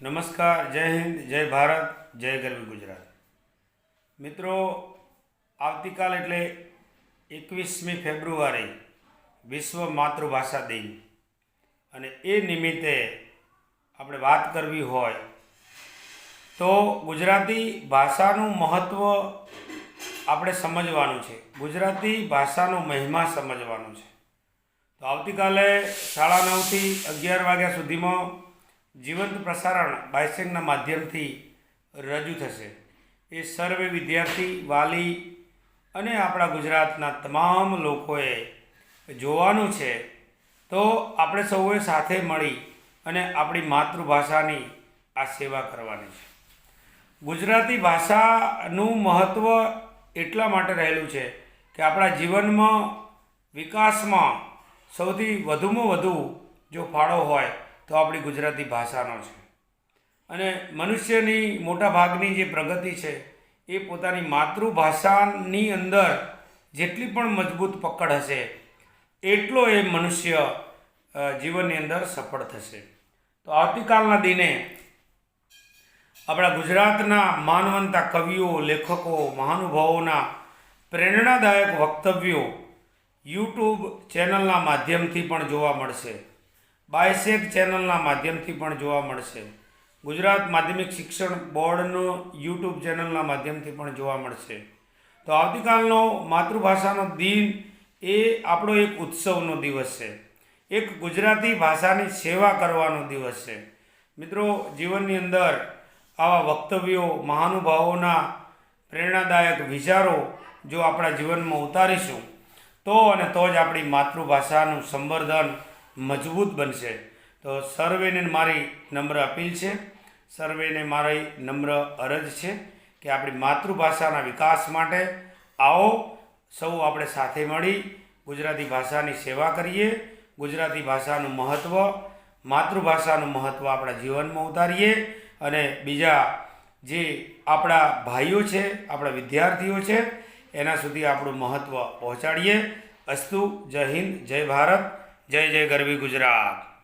નમસ્કાર, જય હિન્દ, જય ભારત, જય ગરવી ગુજરાત. મિત્રો, આવતીકાલ એટલે 21મી ફેબ્રુઆરી વિશ્વ માતૃભાષા દિન, અને એ નિમિત્તે આપણે વાત કરવી હોય તો ગુજરાતી ભાષાનું મહત્ત્વ આપણે સમજવાનું છે. ગુજરાતી ભાષાનો મહિમા સમજવાનો છે. તો આવતીકાલે 9:30થી 11 વાગ્યા સુધીમાં જીવંત પ્રસારણ બાયસેગના માધ્યમથી રજૂ થશે. એ સર્વે વિદ્યાર્થી, વાલી અને આપણા ગુજરાતના તમામ લોકોએ જોવાનું છે. તો આપણે સૌએ સાથે મળી અને આપણી માતૃભાષાની આ સેવા કરવાની છે. ગુજરાતી ભાષાનું મહત્ત્વ એટલા માટે રહેલું છે કે આપણા જીવનમાં, વિકાસમાં સૌથી વધુમાં વધુ જો ફાળો હોય તો આપણી ગુજરાતી ભાષાનો છે. અને મનુષ્યની મોટા ભાગની જે પ્રગતિ છે એ પોતાની માતૃભાષાની અંદર જેટલી પણ મજબૂત પકડ હશે એટલો એ મનુષ્ય જીવનની અંદર સફળ થશે. તો આવતીકાલના દિને આપણા ગુજરાતના માનવંતા કવિઓ, લેખકો, મહાનુભાવોના પ્રેરણાદાયક વક્તવ્યો યુટ્યુબ ચેનલના માધ્યમથી પણ જોવા મળશે. બાયસેગ ચેનલના માધ્યમથી પણ જોવા મળશે. ગુજરાત માધ્યમિક શિક્ષણ બોર્ડનો યુટ્યુબ ચેનલના માધ્યમથી પણ જોવા મળશે. તો આવતીકાલનો માતૃભાષાનો દિન એ આપણો એક ઉત્સવનો દિવસ છે. એક ગુજરાતી ભાષાની સેવા કરવાનો દિવસ છે. મિત્રો, જીવનની અંદર આવા વક્તવ્યો, મહાનુભાવોના પ્રેરણાદાયક વિચારો જો આપણા જીવનમાં ઉતારીશું તો જ આપણી માતૃભાષાનું સંવર્ધન મજબૂત બનશે. તો સર્વેને મારી નમ્ર અપીલ છે, સર્વેને મારી નમ્ર અરજ છે કે આપણી માતૃભાષાના વિકાસ માટે આવો સૌ આપણે સાથે મળી ગુજરાતી ભાષાની સેવા કરીએ. ગુજરાતી ભાષાનું મહત્ત્વ, માતૃભાષાનું મહત્ત્વ આપણા જીવનમાં ઉતારીએ અને બીજા જે આપણા ભાઈઓ છે, આપણા વિદ્યાર્થીઓ છે એના સુધી આપણું મહત્ત્વ પહોંચાડીએ. અસ્તુ. જય હિન્દ, જય ભારત, જય જય ગરવી ગુજરાત.